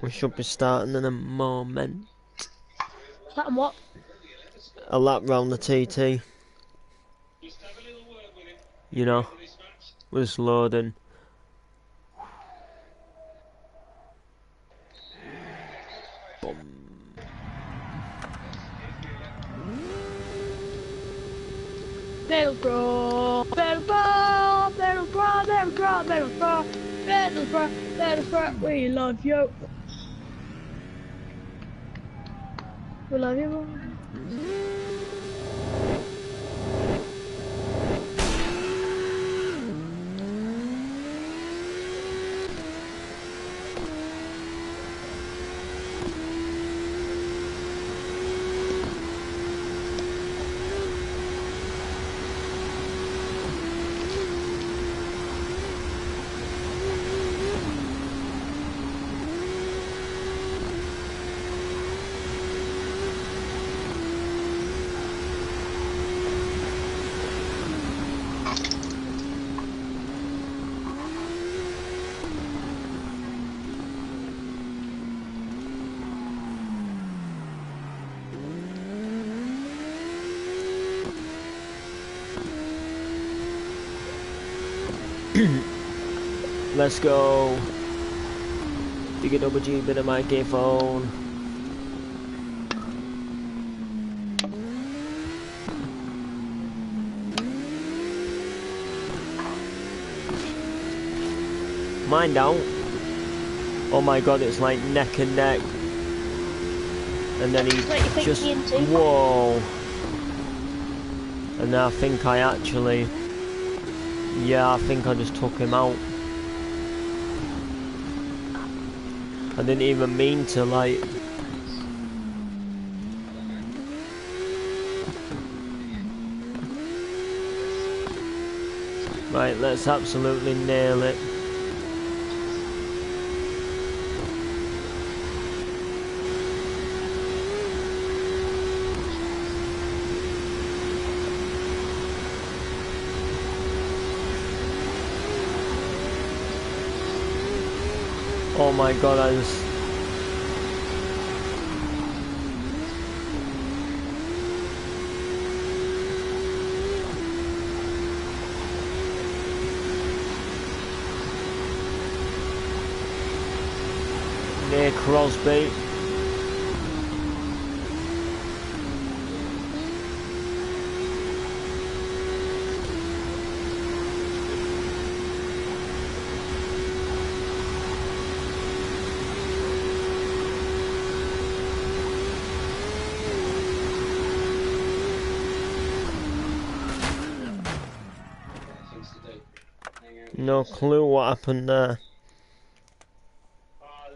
We should be starting in a moment. Starting what? A lap round the TT. You know, we're just loading. Middlesbrough, Middlesbrough, Middlesbrough, Middlesbrough, Middlesbrough, Middlesbrough, Middlesbrough, we love you. We love you, boy. Let's go. Digga double G, bit of microphone. Mine don't. Oh my god, it's like neck and neck. And then he just, whoa. And I think I actually, yeah, I think I just took him out. I didn't even mean to, like. Right, let's absolutely nail it. Oh my god, I just... Near Crosby. No clue what happened there.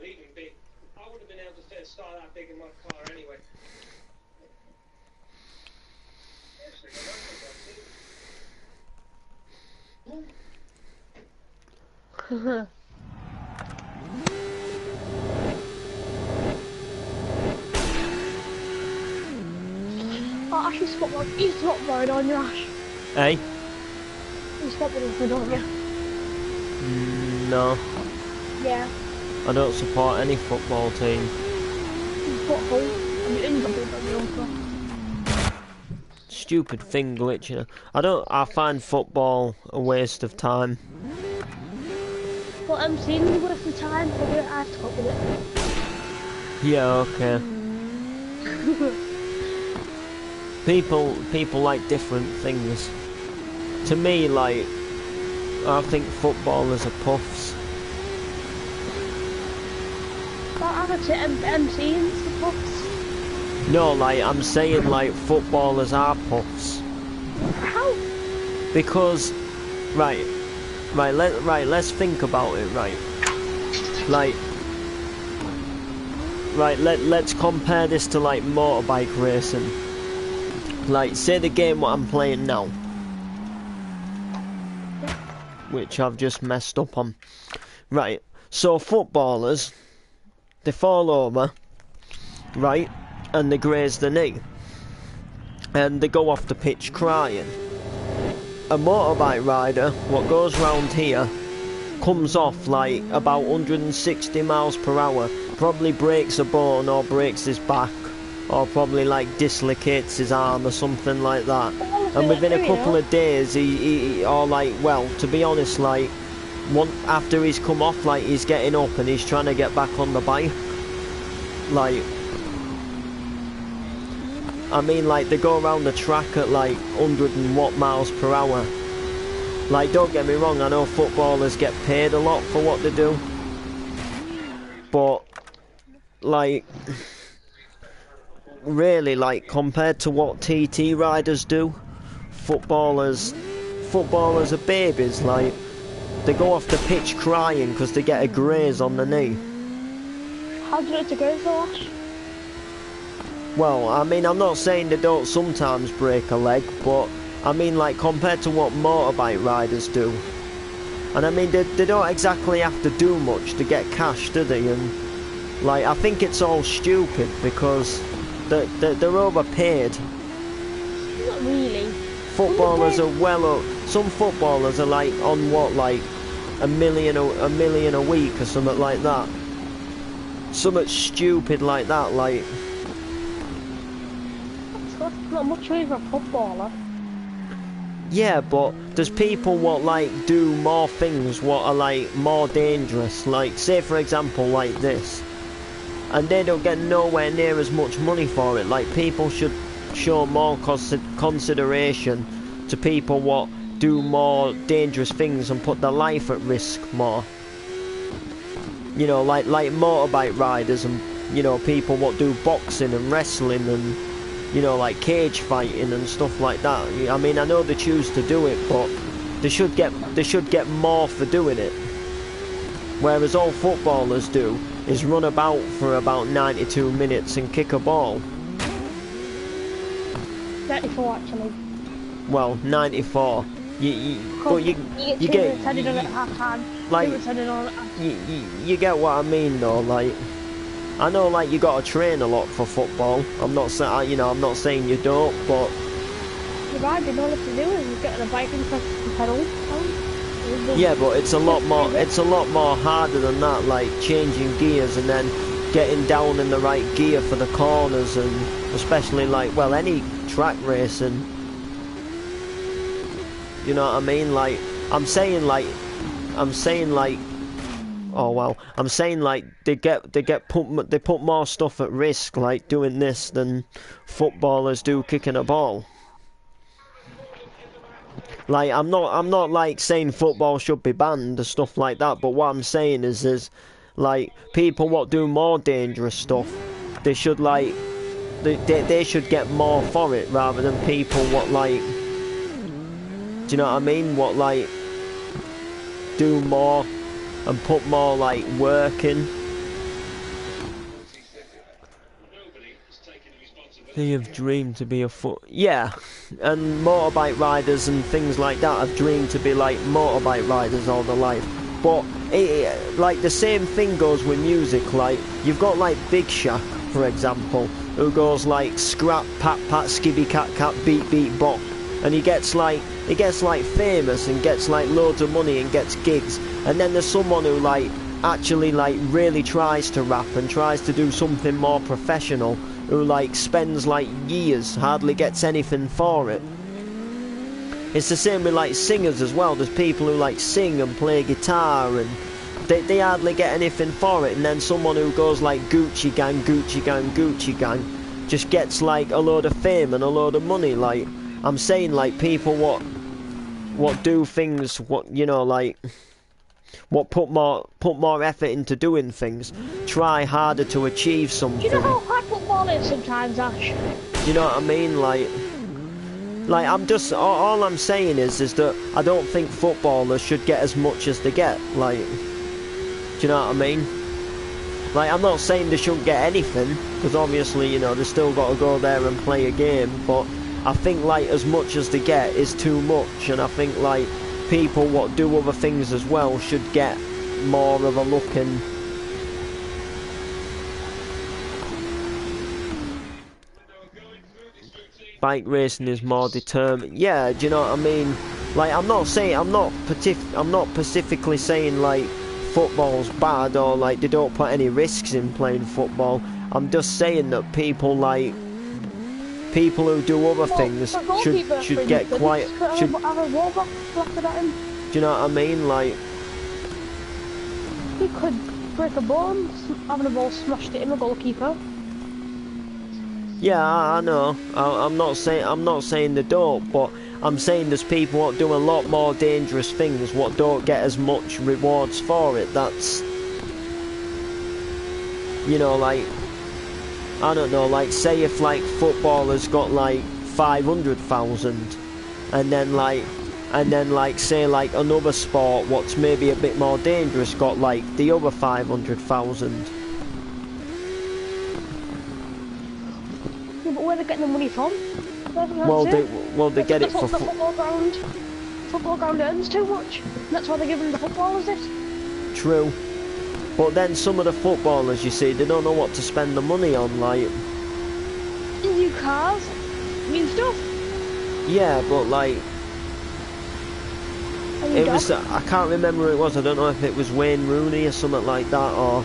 Leaving big. I would have been able to fit a star that big in my car anyway. Oh, Ash, he's not right on you, Ash. Hey? He's got one on you. No. Yeah. I don't support any football team. Football. And you ain't got big on you also. Stupid thing glitching. I find football a waste of time. Well, I'm seeing the worth of time, but I have to cope with it. Yeah, okay. People like different things. To me, like, I think footballers are puffs. But I would say I'm seeing the puffs. No, like, I'm saying, like, footballers are puffs. How? Because, let's think about it, right? Like, let's compare this to, like, motorbike racing. Like, say the game what I'm playing now, which I've just messed up on. Right, so footballers, they fall over, right, and they graze the knee, and they go off the pitch crying. A motorbike rider, what goes round here, comes off like about 160 miles per hour, probably breaks a bone or breaks his back, or probably like dislocates his arm or something like that. And within a couple of days, he or like, well, to be honest, like, after he's come off, like, he's getting up and he's trying to get back on the bike. Like, I mean, like, they go around the track at like 100 and what miles per hour. Like, don't get me wrong, I know footballers get paid a lot for what they do, but like, really, like, compared to what TT riders do, footballers are babies. Like, they go off the pitch crying because they get a graze on the knee. How do you like to graze the Ash? Well, I mean, I'm not saying they don't sometimes break a leg, but I mean, like, compared to what motorbike riders do. And I mean, they don't exactly have to do much to get cash, do they? And like, I think it's all stupid because they're overpaid. Not really. Footballers are well up. Some footballers are like on what, like a million a week or something like that. Something stupid like that. Like, that's not much money for a footballer. yeah, but there's people what like do more things what are like more dangerous. Like, say for example, like this, and they don't get nowhere near as much money for it. Like, people should show more consideration to people what do more dangerous things and put their life at risk more. You know, like motorbike riders and, you know, people what do boxing and wrestling and, you know, like cage fighting and stuff like that. I mean, I know they choose to do it, but they should get more for doing it. Whereas all footballers do is run about for about 92 minutes and kick a ball. 34 actually. Well, 94. But you get headed on at half time. like Headed on you get what I mean though. Like, I know, like, you got to train a lot for football. I'm not saying, you know, I'm not saying you don't, but the riding, all you have to do is get on a bike and press the pedal. yeah, but it's a lot more harder than that. Like, changing gears and then getting down in the right gear for the corners, and especially like, well, any track racing. You know what I mean? Like, I'm saying like, oh wow, I'm saying like they put more stuff at risk, like doing this, than footballers do kicking a ball. Like, I'm not like saying football should be banned or stuff like that, but what I'm saying is like, people what do more dangerous stuff, they should like, they should get more for it, rather than people what like, do you know what I mean? What like do more and put more like work in. They have dreamed to be a yeah, and motorbike riders and things like that have dreamed to be like motorbike riders all their life. But like, the same thing goes with music. Like, you've got like Big Shaq, for example, who goes like scrap, pat pat, skibby cat cat, beat beat bop, and he gets like famous and gets like loads of money and gets gigs. And then there's someone who like actually like really tries to rap and tries to do something more professional, who like spends like years, hardly gets anything for it. It's the same with like singers as well. There's people who like sing and play guitar and they hardly get anything for it, and then someone who goes like Gucci Gang, Gucci Gang, Gucci Gang just gets like a load of fame and a load of money. Like, I'm saying, like, people what do things, what, you know, like, what put more effort into doing things, try harder to achieve something. Do you know how hard football is sometimes, Ash? You know what I mean? Like I'm just, all I'm saying is that I don't think footballers should get as much as they get. Like, do you know what I mean? Like, I'm not saying they shouldn't get anything, because obviously, you know, they still got to go there and play a game, but I think like as much as they get is too much, and I think like people what do other things as well should get more of a look in. Bike racing is more determined. Yeah, do you know what I mean? Like, I'm not specifically saying like football's bad or like they don't put any risks in playing football. I'm just saying that people who do other things should get quite should. Have a wall blasted at him. Do you know what I mean? Like, He could break a bone having a ball smashed at him, a goalkeeper. yeah, I know. I'm not saying they don't, but I'm saying there's people what do a lot more dangerous things what don't get as much rewards for it. That's, you know, like, I don't know, like say if like footballers got like 500,000 and then like say like another sport what's maybe a bit more dangerous got like the other 500,000. Yeah, but where are they getting the money from? Well they get it for the football ground. Football ground earns too much. And that's why they're giving the footballers it. True. But then some of the footballers, you see, they don't know what to spend the money on, like... New cars, new stuff. Yeah, but like... It was, I can't remember who it was, I don't know if it was Wayne Rooney or something like that, or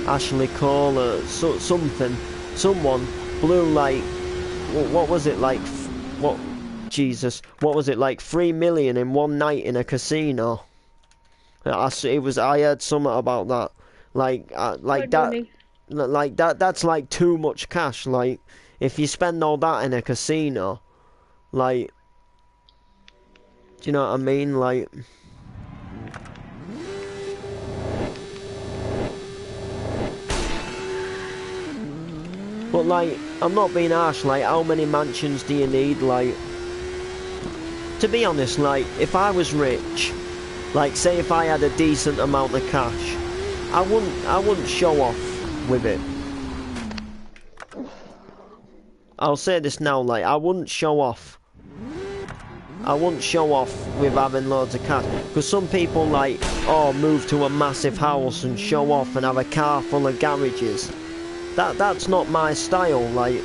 Ashley Cole or something. Someone blew like... What was it, like... What was it, like 3 million in one night in a casino? I heard something about that. Like that's like too much cash. Like, if you spend all that in a casino, like, do you know what I mean? Like, but like, I'm not being harsh. Like, how many mansions do you need? Like, to be honest, like, if I was rich, like, say if I had a decent amount of cash, I wouldn't show off with it. I'll say this now, like, I wouldn't show off. I wouldn't show off with having loads of cash. Because some people, like, oh, move to a massive house and show off and have a car full of garages. That's not my style, like,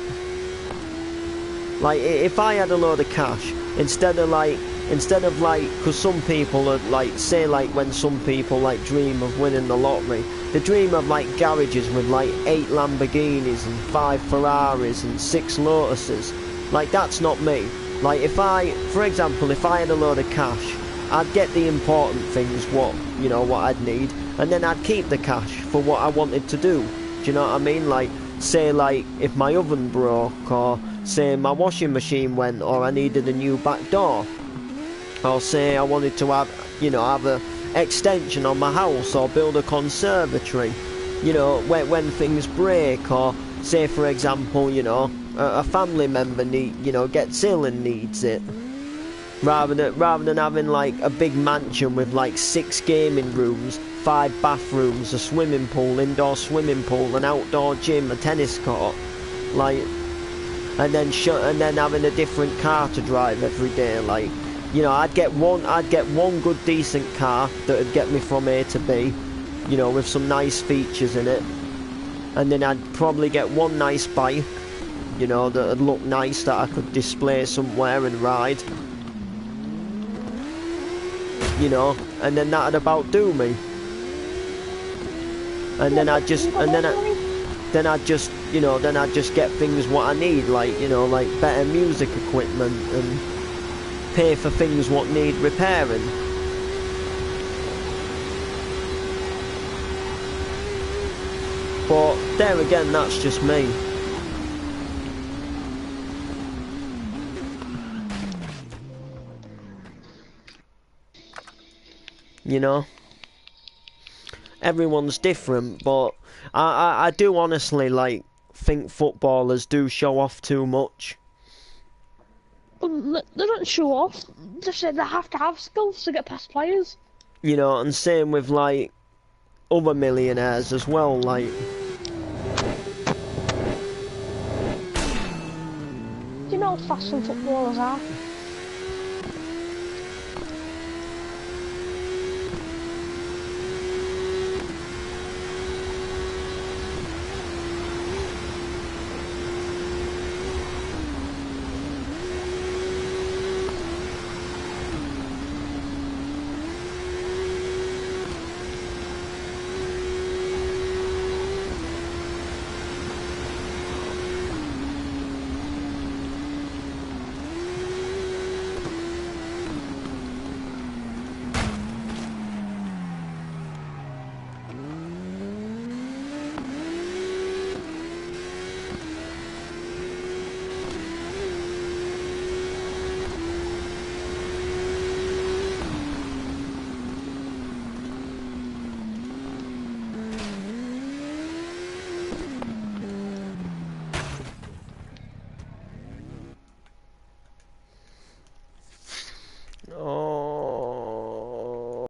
if I had a load of cash, instead of like, because some people are like, say like when some people like dream of winning the lottery, they dream of like garages with like 8 Lamborghinis and 5 Ferraris and 6 Lotuses. Like, that's not me. Like, for example, if I had a load of cash, I'd get the important things, what I'd need, and then I'd keep the cash for what I wanted to do. Do you know what I mean? Like, say like if my oven broke, or say my washing machine went, or I needed a new back door. Or say I wanted to have a extension on my house or build a conservatory, when things break, or say for example, a family member gets ill and needs it. Rather than having like a big mansion with like 6 gaming rooms, 5 bathrooms, a swimming pool, indoor swimming pool, an outdoor gym, a tennis court, like, and then having a different car to drive every day, like. I'd get one good decent car that'd get me from A to B, with some nice features in it. And then I'd probably get one nice bike, that'd look nice, that I could display somewhere and ride. And then that'd about do me. And then I'd just get things what I need, like, like better music equipment and pay for things what need repairing. But there again, that's just me. Everyone's different, but I do honestly like think footballers do show off too much. They don't show off. They say they have to have skills to get past players. And same with like other millionaires as well. Like, do you know how fast some footballers are?